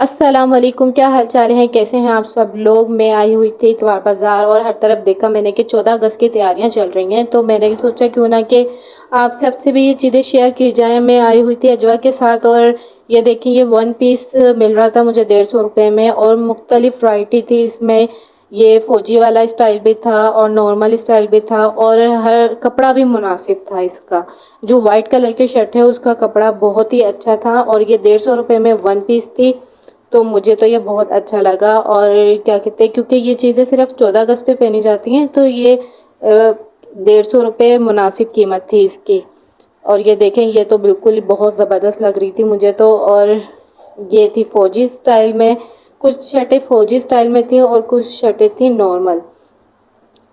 अस्सलाम वालेकुम, क्या हाल चाल है? कैसे हैं आप सब लोग? मैं आई हुई थी इतवार बाज़ार और हर तरफ देखा मैंने कि 14 अगस्त की तैयारियां चल रही हैं। तो मैंने सोचा क्यों ना कि आप सबसे भी ये चीज़ें शेयर की जाएं। मैं आई हुई थी अजवा के साथ और ये देखिए ये वन पीस मिल रहा था मुझे 150 रुपये में और मुख्तलिफ वैरायटी थी इसमें। ये फौजी वाला स्टाइल भी था और नॉर्मल स्टाइल भी था और हर कपड़ा भी मुनासिब था इसका। जो वाइट कलर की शर्ट है उसका कपड़ा बहुत ही अच्छा था और ये 150 रुपये में वन पीस थी। तो मुझे तो ये बहुत अच्छा लगा और क्या कहते हैं, क्योंकि ये चीज़ें सिर्फ 14 अगस्त पे पहनी जाती हैं तो ये 150 रुपये मुनासिब कीमत थी इसकी। और ये देखें, ये तो बिल्कुल ही बहुत ज़बरदस्त लग रही थी मुझे तो। और ये थी फौजी स्टाइल में, कुछ शर्टें फौजी स्टाइल में थी और कुछ शर्टें थी नॉर्मल।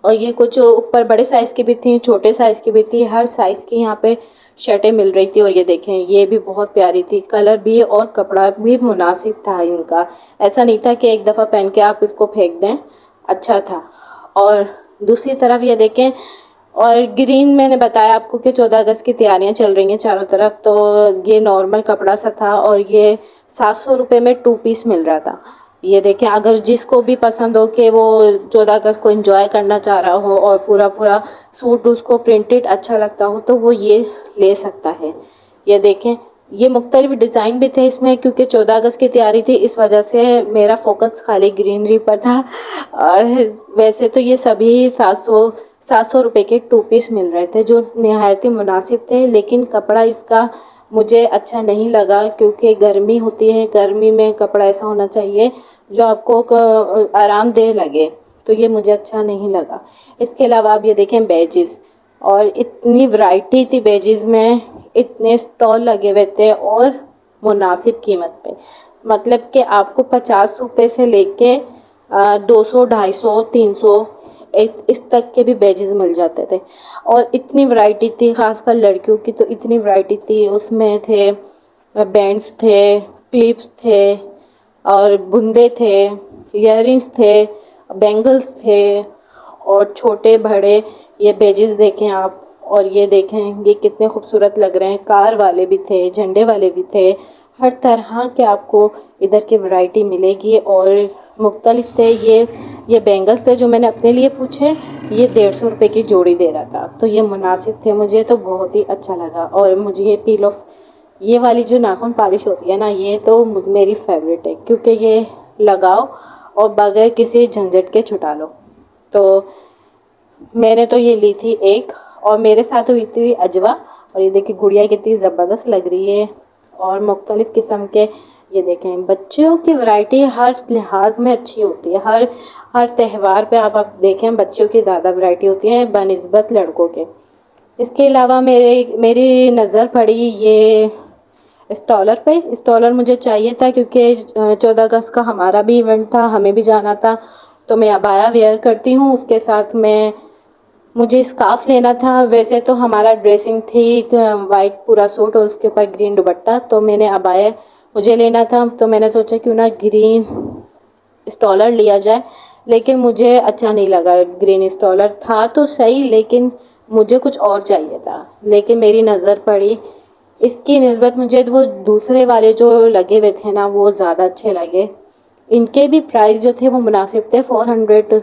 और ये कुछ ऊपर बड़े साइज़ की भी थी, छोटे साइज़ की भी थी, हर साइज़ की यहाँ पे शर्टें मिल रही थी। और ये देखें, ये भी बहुत प्यारी थी, कलर भी और कपड़ा भी मुनासिब था इनका। ऐसा नहीं था कि एक दफ़ा पहन के आप इसको फेंक दें, अच्छा था। और दूसरी तरफ ये देखें, और ग्रीन मैंने बताया आपको कि 14 अगस्त की तैयारियां चल रही हैं चारों तरफ। तो ये नॉर्मल कपड़ा सा था और ये 700 रुपये में 2 पीस मिल रहा था। ये देखें, अगर जिसको भी पसंद हो कि वो 14 अगस्त को एंजॉय करना चाह रहा हो और पूरा पूरा सूट उसको प्रिंटेड अच्छा लगता हो तो वो ये ले सकता है। ये देखें, ये मुख्तलिफ डिज़ाइन भी थे इसमें, क्योंकि 14 अगस्त की तैयारी थी इस वजह से मेरा फोकस खाली ग्रीनरी पर था। और वैसे तो ये सभी 700 रुपये के 2 पीस मिल रहे थे जो नहायत ही मुनासिब थे। लेकिन कपड़ा इसका मुझे अच्छा नहीं लगा, क्योंकि गर्मी होती है, गर्मी में कपड़ा ऐसा होना चाहिए जो आपको आरामदेह लगे। तो ये मुझे अच्छा नहीं लगा। इसके अलावा आप ये देखें बैजेस, और इतनी वैरायटी थी बैजेस में, इतने स्टॉल लगे हुए थे और मुनासिब कीमत पे। मतलब कि आपको 50 रुपये से लेके 200, 250, 300 इस तक के भी बैजेस मिल जाते थे। और इतनी वैरायटी थी, खासकर लड़कियों की तो इतनी वैरायटी थी। उसमें थे बैंड्स थे, क्लिप्स थे और बुंदे थे, इयररिंग्स थे, बैंगल्स थे और छोटे बड़े ये बैजेस देखें आप। और ये देखें, ये कितने खूबसूरत लग रहे हैं। कार वाले भी थे, झंडे वाले भी थे, हर तरह के आपको इधर की वैरायटी मिलेगी और मुख्तलिफ थे। ये बैंगल्स थे जो मैंने अपने लिए पूछे, ये 150 रुपये की जोड़ी दे रहा था। तो ये मुनासिब थे, मुझे तो बहुत ही अच्छा लगा। और मुझे ये पील ऑफ, ये वाली जो नाखून पॉलिश होती है ना, ये तो मेरी फेवरेट है, क्योंकि ये लगाओ और बगैर किसी झंझट के छुटा लो। तो मैंने तो ये ली थी एक, और मेरे साथ हुई थी अजवा। और ये देखिए गुड़िया कितनी ज़बरदस्त लग रही है और मुख्तलिफ़ किस्म के। ये देखें, बच्चों की वैरायटी हर लिहाज में अच्छी होती है। हर हर त्यौहार पे आप देखें, बच्चों की ज़्यादा वैरायटी होती है बनिस्बत लड़कों के। इसके अलावा मेरी नज़र पड़ी ये स्टॉलर पे। स्टॉलर मुझे चाहिए था क्योंकि 14 अगस्त का हमारा भी इवेंट था, हमें भी जाना था। तो मैं अबाया वेयर करती हूँ, उसके साथ मैं मुझे स्कार्फ लेना था। वैसे तो हमारा ड्रेसिंग थी वाइट पूरा सूट और उसके ऊपर ग्रीन दुपट्टा, तो मैंने अबाया मुझे लेना था। तो मैंने सोचा क्यों ना ग्रीन स्टॉलर लिया जाए, लेकिन मुझे अच्छा नहीं लगा। ग्रीन स्टॉलर था तो सही, लेकिन मुझे कुछ और चाहिए था। लेकिन मेरी नज़र पड़ी इसकी निस्बत, मुझे वो दूसरे वाले जो लगे हुए थे ना वो ज़्यादा अच्छे लगे। इनके भी प्राइस जो थे वो मुनासिब थे, 400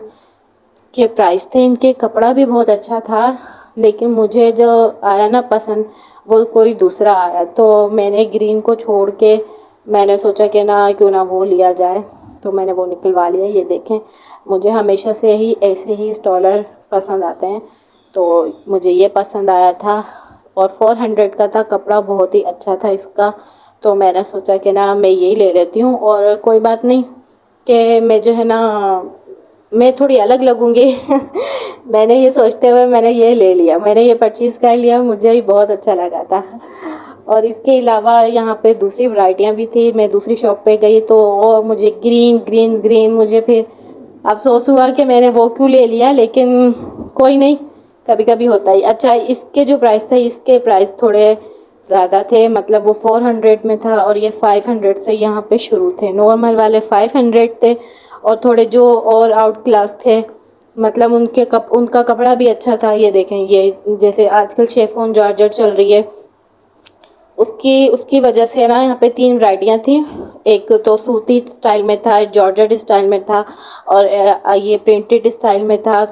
के प्राइस थे इनके। कपड़ा भी बहुत अच्छा था, लेकिन मुझे जो आया ना पसंद वो कोई दूसरा आया। तो मैंने ग्रीन को छोड़ के मैंने सोचा कि ना क्यों ना वो लिया जाए, तो मैंने वो निकलवा लिया। ये देखें, मुझे हमेशा से ही ऐसे ही स्टॉलर पसंद आते हैं, तो मुझे ये पसंद आया था। और 400 का था, कपड़ा बहुत ही अच्छा था इसका। तो मैंने सोचा कि ना मैं यही ले लेती हूँ। और कोई बात नहीं कि मैं जो है ना, मैं थोड़ी अलग लगूंगी मैंने ये सोचते हुए मैंने ये ले लिया, मैंने ये परचेज़ कर लिया, मुझे ही बहुत अच्छा लगा था। और इसके अलावा यहाँ पे दूसरी वैरायटियाँ भी थी। मैं दूसरी शॉप पे गई तो और मुझे ग्रीन ग्रीन ग्रीन, मुझे फिर अफसोस हुआ कि मैंने वो क्यों ले लिया। लेकिन कोई नहीं, कभी कभी होता ही। अच्छा, इसके जो प्राइस थे, इसके प्राइस थोड़े ज़्यादा थे, मतलब वो 400 में था और ये 500 से यहाँ पे शुरू थे। नॉर्मल वाले 500 थे और थोड़े जो और आउट क्लास थे, मतलब उनका कपड़ा भी अच्छा था। ये देखें, ये जैसे आजकल शेफॉन जॉर्जेट चल रही है, उसकी उसकी वजह से ना यहाँ पे 3 वैरायटियाँ थी। एक तो सूती स्टाइल में था, जॉर्जेट स्टाइल में था और ये प्रिंटेड स्टाइल में था।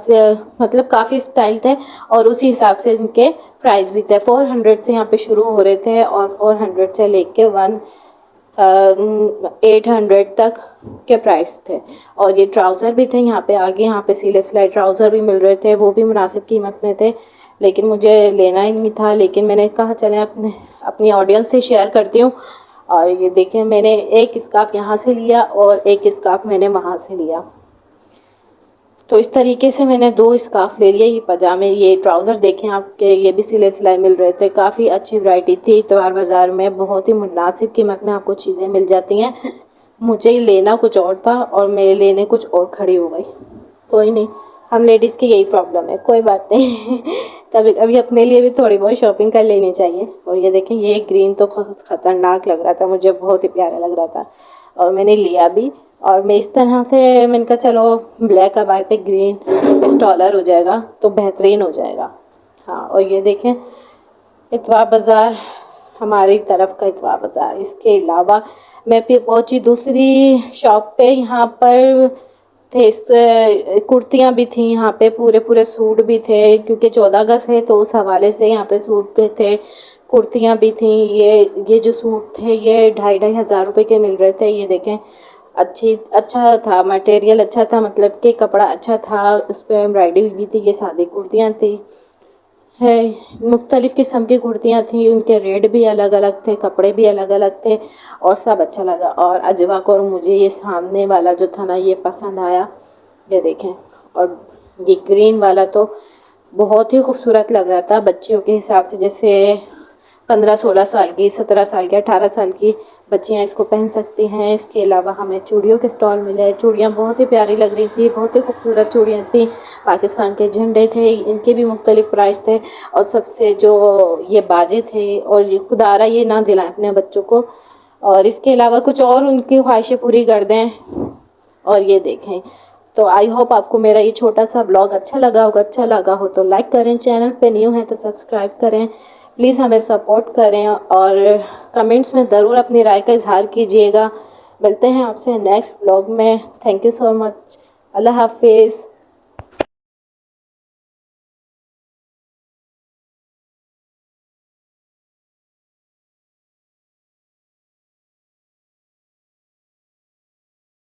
मतलब काफ़ी स्टाइल थे और उसी हिसाब से इनके प्राइस भी थे। 400 से यहाँ पे शुरू हो रहे थे और 400 से लेके 800 तक के प्राइस थे। और ये ट्राउज़र भी थे यहाँ पे, आगे यहाँ पे सिले सिलाई ट्राउज़र भी मिल रहे थे, वो भी मुनासिब कीमत में थे, लेकिन मुझे लेना ही नहीं था। लेकिन मैंने कहा चलें अपनी ऑडियंस से शेयर करती हूँ। और ये देखें, मैंने एक स्कार्फ यहाँ से लिया और एक स्कार्फ मैंने वहाँ से लिया। तो इस तरीके से मैंने 2 स्कार्फ ले लिए। ये पजामे, ये ट्राउज़र देखें आपके, ये भी सिले सिलाई मिल रहे थे। काफ़ी अच्छी वैरायटी थी। इतवार बाज़ार में बहुत ही मुनासिब कीमत में आपको चीज़ें मिल जाती हैं। मुझे लेना कुछ और था और मेरे लेने कुछ और खड़ी हो गई। कोई नहीं, हम लेडीज़ की यही प्रॉब्लम है, कोई बात नहीं। कभी कभी अपने लिए भी थोड़ी बहुत शॉपिंग कर लेनी चाहिए। और ये देखें, ये ग्रीन तो ख़तरनाक लग रहा था, मुझे बहुत ही प्यारा लग रहा था और मैंने लिया भी। और मैं इस तरह से मैंने कहा चलो ब्लैक कबाई पे ग्रीन स्टॉलर हो जाएगा तो बेहतरीन हो जाएगा। हाँ, और ये देखें इतवार बाज़ार, हमारी तरफ का इतवार बाज़ार। इसके अलावा मैं फिर पहुंची दूसरी शॉप पे। यहाँ पर थे कुर्तियाँ भी थी, यहाँ पे पूरे पूरे सूट भी थे, क्योंकि 14 अगस्त है तो उस हवाले से यहाँ पे सूट पे थे, कुर्तियाँ भी थी। ये जो सूट थे ये 2,500 हज़ार रुपये के मिल रहे थे। ये देखें, अच्छा था, मटेरियल अच्छा था, मतलब कि कपड़ा अच्छा था, उस पर एम्ब्रॉयडरी भी थी। ये सादी कुर्तियाँ थी, है मुख्तलिफ़ किस्म की कुर्तियाँ थी, उनके रेट भी अलग अलग थे, कपड़े भी अलग अलग थे और सब अच्छा लगा। और अजवा को और मुझे ये सामने वाला जो था ना ये पसंद आया, ये देखें। और ये ग्रीन वाला तो बहुत ही खूबसूरत लग रहा था बच्चियों के हिसाब से, जैसे 15-16 साल की, 17 साल की, 18 साल की बच्चियां इसको पहन सकती हैं। इसके अलावा हमें चूड़ियों के स्टॉल मिले। चूड़ियाँ बहुत ही प्यारी लग रही थी, बहुत ही खूबसूरत चूड़ियाँ थी। पाकिस्तान के झंडे थे, इनके भी मुख्तलिफ प्राइस थे। और सबसे जो ये बाजे थे, और ये खुदारा ये ना दिलाएं अपने बच्चों को, और इसके अलावा कुछ और उनकी ख्वाहिशें पूरी कर दें। और ये देखें, तो आई होप आपको मेरा ये छोटा सा ब्लॉग अच्छा लगा होगा। अच्छा लगा हो तो लाइक करें, चैनल पे न्यू है तो सब्सक्राइब करें, प्लीज़ हमें सपोर्ट करें और कमेंट्स में ज़रूर अपनी राय का इजहार कीजिएगा। मिलते हैं आपसे नेक्स्ट ब्लॉग में। Thank you so much. अल्लाह हाफिज़।